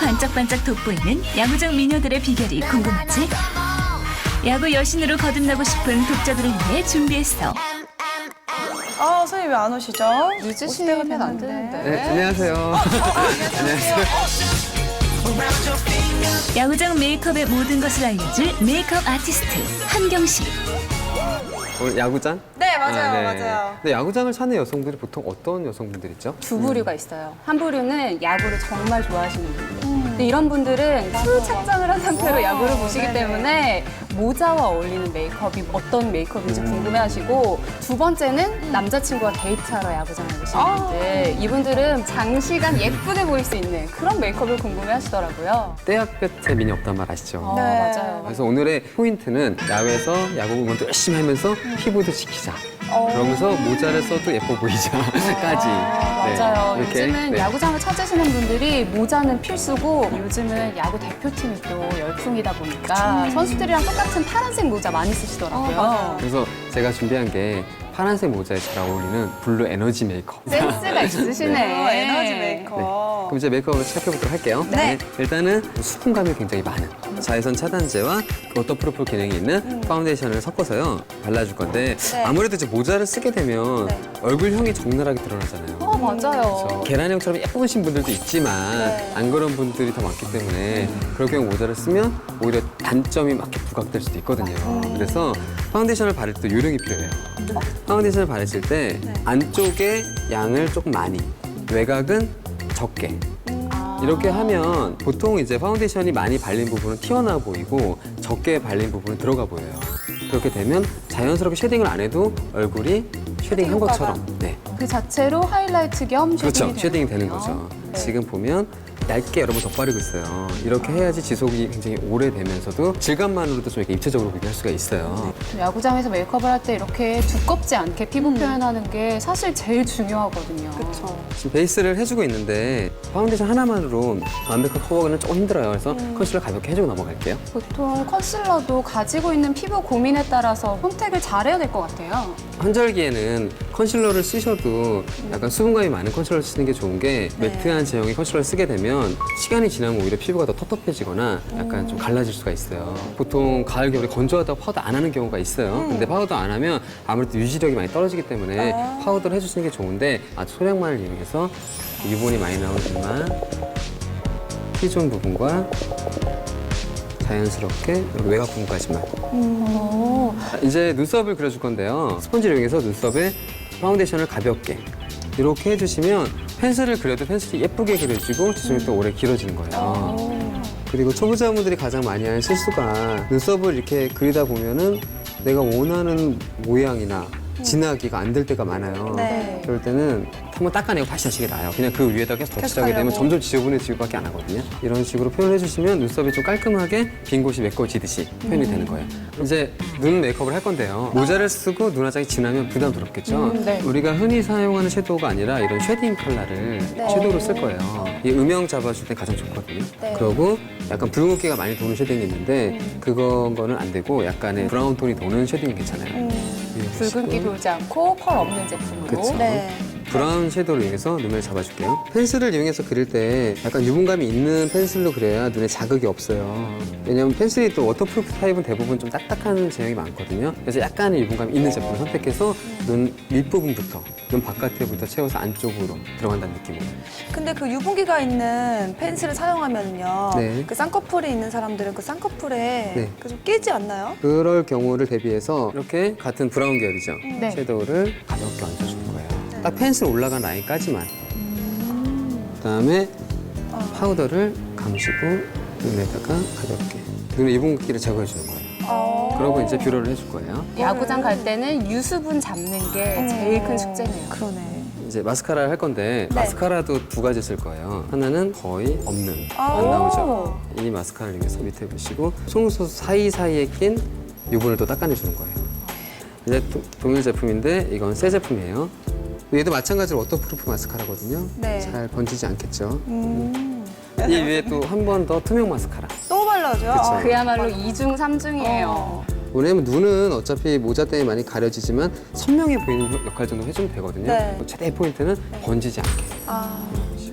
반짝반짝 돋보이는 야구장 미녀들의 비결이 궁금하지? 야구 여신으로 거듭나고 싶은 독자들을 위해 준비했어. 선생님 왜 안 오시죠? 늦으시면 안 되는데. 네, 안녕하세요. 안녕하세요. 야구장 메이크업의 모든 것을 알려줄 메이크업 아티스트 한경식. 오늘 야구장? 네, 맞아요, 네. 맞아요. 근데 야구장을 찾는 여성들이 보통 어떤 여성분들 있죠? 두 부류가 있어요. 한 부류는 야구를 정말 좋아하시는 분들. 근데 이런 분들은 풀 착장을 한 상태로 야구를 보시기 네네. 때문에 모자와 어울리는 메이크업이 어떤 메이크업인지 궁금해하시고, 두 번째는 남자친구와 데이트하러 야구장에 오시는 분들. 이분들은 장시간 예쁘게 보일 수 있는 그런 메이크업을 궁금해하시더라고요. 떼약볕에 미니 없단 말 아시죠? 네. 맞아요. 그래서 오늘의 포인트는 야외에서 야구 응원도 열심히 하면서 피부도 지키자. 그러면서 모자를 써도 예뻐 보이자까지. 맞아요. 요즘은 네. 야구장을 찾으시는 분들이 모자는 필수고, 요즘은 야구 대표팀이 또 열풍이다 보니까 선수들이랑 똑같은 파란색 모자 많이 쓰시더라고요. 맞아요. 그래서 제가 준비한 게 파란색 모자에 잘 어울리는 블루 에너지 메이크업. 센스가 있으시네. 에너지 메이크업. 그럼 이제 메이크업을 시작해보도록 할게요. 네. 일단은 수분감이 굉장히 많은 자외선 차단제와 워터프루프 기능이 있는 파운데이션을 섞어서요 발라줄 건데 네. 아무래도 이제 모자를 쓰게 되면 네. 얼굴형이 적나라하게 드러나잖아요. 맞아요. 계란형처럼 예쁘신 분들도 있지만 네. 안 그런 분들이 더 많기 때문에 그럴 경우 모자를 쓰면 오히려 단점이 막 이렇게 부각될 수도 있거든요. 그래서 파운데이션을 바를 때 요령이 필요해요. 파운데이션을 바르실 때 안쪽에 양을 조금 많이, 외곽은 적게. 이렇게 하면 보통 이제 파운데이션이 많이 발린 부분은 튀어나와 보이고 적게 발린 부분은 들어가 보여요. 그렇게 되면 자연스럽게 쉐딩을 안 해도 얼굴이 쉐딩한 것처럼. 네. 그 자체로 하이라이트 겸 그렇죠. 쉐딩이 쉐딩이 되는 거군요. 거죠. 네. 지금 보면 얇게 여러분 덧바르고 있어요. 이렇게 해야지 지속이 굉장히 오래되면서도 질감만으로도 좀 이렇게 입체적으로 보게 할 수가 있어요. 야구장에서 메이크업을 할 때 이렇게 두껍지 않게 피부 표현하는 게 사실 제일 중요하거든요. 그렇죠. 지금 베이스를 해주고 있는데 파운데이션 하나만으로 완벽한 커버는 조금 힘들어요. 그래서 컨실러 가볍게 해주고 넘어갈게요. 보통 컨실러도 가지고 있는 피부 고민에 따라서 선택을 잘해야 될 것 같아요. 환절기에는 컨실러를 쓰셔도 약간 수분감이 많은 컨실러를 쓰는 게 좋은 게 매트한 제형의 컨실러를 쓰게 되면 시간이 지나면 오히려 피부가 더 텁텁해지거나 약간 좀 갈라질 수가 있어요. 보통 가을, 겨울에 건조하다고 파우더 안 하는 경우가 있어요. 근데 파우더 안 하면 아무래도 유지력이 많이 떨어지기 때문에 파우더를 해주시는 게 좋은데 아주 소량만을 이용해서 유분이 많이 나오는 부분만 T존 부분과 자연스럽게 여기 외곽 부분까지만. 이제 눈썹을 그려줄 건데요. 스펀지를 이용해서 눈썹에 파운데이션을 가볍게 이렇게 해주시면 펜슬을 그려도 펜슬이 예쁘게 그려지고 지속이 또 오래 길어지는 거예요. 그리고 초보자분들이 가장 많이 하는 실수가 눈썹을 이렇게 그리다 보면은 내가 원하는 모양이나 진하기가 안 될 때가 많아요. 네. 그럴 때는 한번 닦아내고 다시 하시는 게 나아요. 그냥 그 위에다 계속 덧칠하게 되면 하려고. 점점 지저분해지고밖에 안 하거든요. 이런 식으로 표현해 주시면 눈썹이 좀 깔끔하게 빈 곳이 메꿔지듯이 표현이 되는 거예요. 이제 눈 메이크업을 할 건데요. 모자를 쓰고 눈화장이 진하면 부담스럽겠죠? 네. 우리가 흔히 사용하는 섀도우가 아니라 이런 쉐딩 컬러를 섀도우로 쓸 거예요. 이 음영 잡아줄 때 가장 좋거든요. 그리고 약간 붉은기가 많이 도는 쉐딩이 있는데 그거는 안 되고 약간의 브라운 톤이 도는 쉐딩이 괜찮아요. 붉은기 돌지 않고 펄 없는 제품으로. 그쵸. 네. 브라운 섀도우를 이용해서 눈을 잡아줄게요. 펜슬을 이용해서 그릴 때 약간 유분감이 있는 펜슬로 그려야 눈에 자극이 없어요. 왜냐면 펜슬이 또 워터프루프 타입은 대부분 좀 딱딱한 제형이 많거든요. 그래서 약간의 유분감이 있는 제품을 선택해서 눈 윗부분부터, 눈 바깥에부터 채워서 안쪽으로 들어간다는 느낌이에요. 근데 그 유분기가 있는 펜슬을 사용하면요. 네. 그 쌍꺼풀이 있는 사람들은 그 쌍꺼풀에 네. 그 좀 끼지 않나요? 그럴 경우를 대비해서 이렇게 같은 브라운 계열이죠. 네. 섀도우를 가볍게 얹어주는 거예요. 딱 펜슬 올라간 라인까지만. 그다음에 파우더를 감시고 눈에다가 가볍게 눈의 유분기를 제거해주는 거예요. 그러고 이제 뷰러를 해줄 거예요. 야구장 갈 때는 유수분 잡는 게 제일 큰 숙제네요. 그러네. 이제 마스카라를 할 건데 마스카라도 두 가지 쓸 거예요. 하나는 거의 없는, 아. 안 나오죠. 이 마스카라를 이용해서 밑에 보시고 속눈썹 사이사이에 낀 유분을 또 닦아내주는 거예요. 이제 동일 제품인데 이건 새 제품이에요. 얘도 마찬가지로 워터프루프 마스카라거든요. 네. 잘 번지지 않겠죠. 이 위에 또 한 번 더 투명 마스카라. 또 발라줘요? 그쵸. 그야말로 이중 삼중이에요 왜냐면 눈은 어차피 모자 때문에 많이 가려지지만 선명해 보이는 역할 정도 해주면 되거든요. 네. 최대 포인트는 번지지 않게. 아.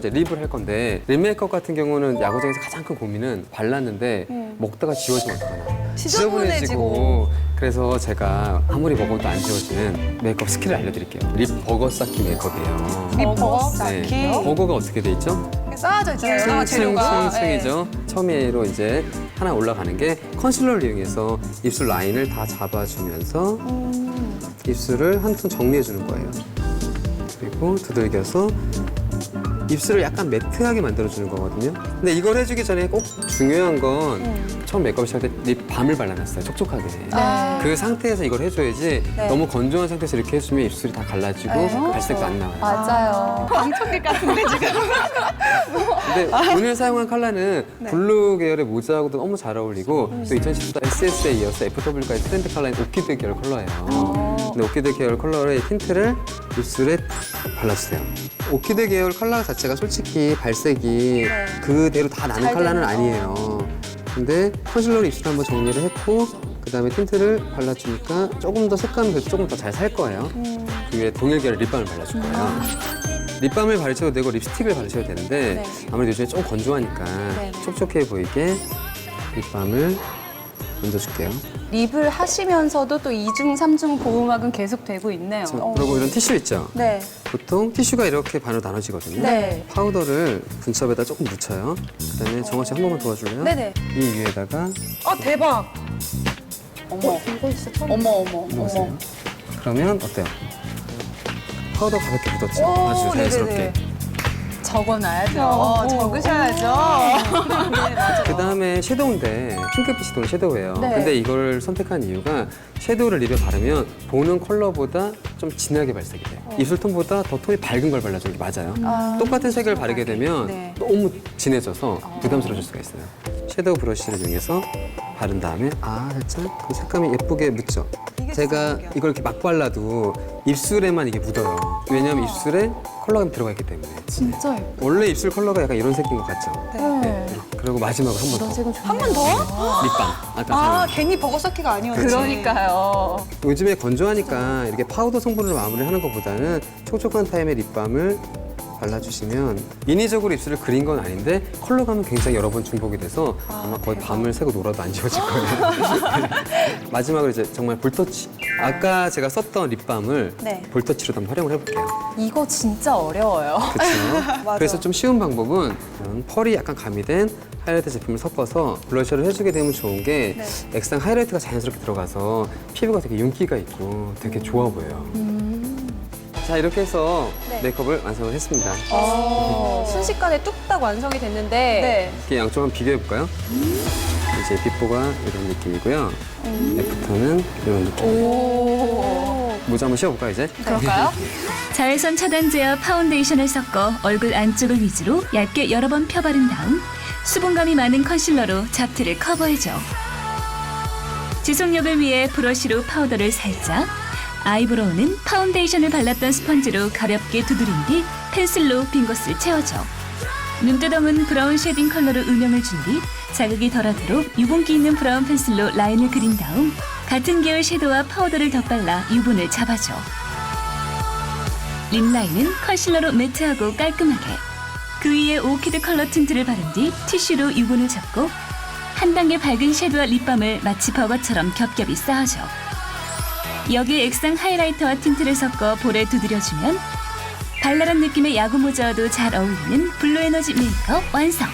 이제 립을 할 건데 립 메이크업 같은 경우는 야구장에서 가장 큰 고민은 발랐는데 먹다가 지워지면 어떡하나. 지저분해지고. 그래서 제가 아무리 먹어도 안 지워지는 메이크업 스킬을 알려드릴게요. 립 버거 쌓기 메이크업이에요. 립버거 네. 쌓기. 버거가 어떻게 돼 있죠? 쌓아져 있잖아요. 재료가. 층이죠. 처음으로 이제 하나 올라가는 게 컨실러를 이용해서 입술 라인을 다 잡아주면서 입술을 한 톤 정리해 주는 거예요. 그리고 두들겨서 입술을 약간 매트하게 만들어주는 거거든요. 근데 이걸 해주기 전에 꼭 중요한 건 처음 메이크업 시작할 때 립 밤을 발라놨어요. 촉촉하게. 네. 그 상태에서 이걸 해줘야지 네. 너무 건조한 상태에서 이렇게 해주면 입술이 다 갈라지고 발색도 안 나와요. 맞아요. 방청객 같은데 지금. 근데 오늘 사용한 컬러는 블루 계열의 모자하고도 너무 잘 어울리고 또 2014 SS에 이어서 FW까지 트렌드 컬러인 오키드 계열 컬러예요. 근데 오키드 계열 컬러의 틴트를 입술에 발라주세요. 오키드 계열 컬러 자체가 솔직히 발색이 그대로 다 나는 잘 컬러는 되는, 아니에요. 근데 컨실러로 입술 한번 정리를 했고 그다음에 틴트를 발라주니까 조금 더 색감이 그래도 조금 더 잘 살 거예요. 그 위에 동일 계열 립밤을 발라줄 거예요. 립밤을 바르셔도 되고 립스틱을 바르셔도 되는데 네. 아무래도 요즘에 좀 건조하니까 네. 촉촉해 보이게 립밤을 얹어줄게요. 립을 하시면서도 또 2중, 3중 보호막은 계속 되고 있네요. 그리고 이런 티슈 있죠? 네. 보통 티슈가 이렇게 반으로 나눠지거든요. 네. 파우더를 분첩에다 조금 묻혀요. 그다음에 정원 씨 한 번만 도와줄래요? 네네. 이 위에다가 대박. 어머, 어머, 어머, 넣으세요. 어머. 그러면 어때요? 파우더 가볍게 묻었죠? 오, 아주 자연스럽게. 네네네. 적어놔야죠. 적으셔야죠. 그 다음에 섀도우인데 핑크빛이 도는 섀도우예요. 네. 근데 이걸 선택한 이유가 섀도우를 립에 바르면 보는 컬러보다 좀 진하게 발색이 돼요. 입술 톤보다 더 톤이 밝은 걸 발라주는 게 맞아요. 똑같은 색을 바르게 되면 네. 너무 진해져서 부담스러워질 수가 있어요. 섀도우 브러쉬를 이용해서 바른 다음에 살짝 그 색감이 예쁘게 묻죠. 제가 이걸 이렇게 막 발라도 입술에만 이게 묻어요. 왜냐하면 입술에 컬러가 들어가 있기 때문에. 진짜 예뻐. 원래 입술 컬러가 약간 이런 색인 것 같죠? 네. 그리고 마지막으로 한 번 더. 색은 좋네요. 한 번 더? 립밤. 아까 사용한. 괜히 버거 쌓기가 아니었지. 그러니까요. 요즘에 건조하니까 이렇게 파우더 성분으로 마무리하는 것보다는 촉촉한 타임에 립밤을 발라주시면 인위적으로 입술을 그린 건 아닌데 컬러감은 굉장히 여러 번 중복이 돼서 아마 거의 밤을 새고 놀아도 안 지워질 거예요. 마지막으로 이제 정말 볼터치. 아까 제가 썼던 립밤을 네. 볼터치로 한번 활용을 해볼게요. 이거 진짜 어려워요. 그렇죠. 그래서 좀 쉬운 방법은 이런 펄이 약간 가미된 하이라이트 제품을 섞어서 블러셔를 해주게 되면 좋은 게 액상 하이라이트가 자연스럽게 들어가서 피부가 되게 윤기가 있고 되게 좋아 보여요. 자, 이렇게 해서 메이크업을 완성을 했습니다. 순식간에 뚝딱 완성이 됐는데 네. 이렇게 양쪽 한번 비교해 볼까요? 이제 비포가 이런 느낌이고요. 애프터는 이런 느낌. 모자 한번 씌워볼까요, 이제? 그럴까요? 자외선 차단제와 파운데이션을 섞어 얼굴 안쪽을 위주로 얇게 여러 번 펴바른 다음 수분감이 많은 컨실러로 잡티를 커버해줘. 지속력을 위해 브러쉬로 파우더를 살짝, 아이브로우는 파운데이션을 발랐던 스펀지로 가볍게 두드린 뒤 펜슬로 빈 곳을 채워줘. 눈두덩은 브라운 쉐딩 컬러로 음영을 준 뒤 자극이 덜하도록 유분기 있는 브라운 펜슬로 라인을 그린 다음 같은 계열 섀도우와 파우더를 덧발라 유분을 잡아줘. 립 라인은 컨실러로 매트하고 깔끔하게. 그 위에 오키드 컬러 틴트를 바른 뒤 티슈로 유분을 잡고 한 단계 밝은 섀도우와 립밤을 마치 버거처럼 겹겹이 쌓아줘. 여기에 액상 하이라이터와 틴트를 섞어 볼에 두드려주면 발랄한 느낌의 야구 모자와도 잘 어울리는 블루 에너지 메이크업 완성!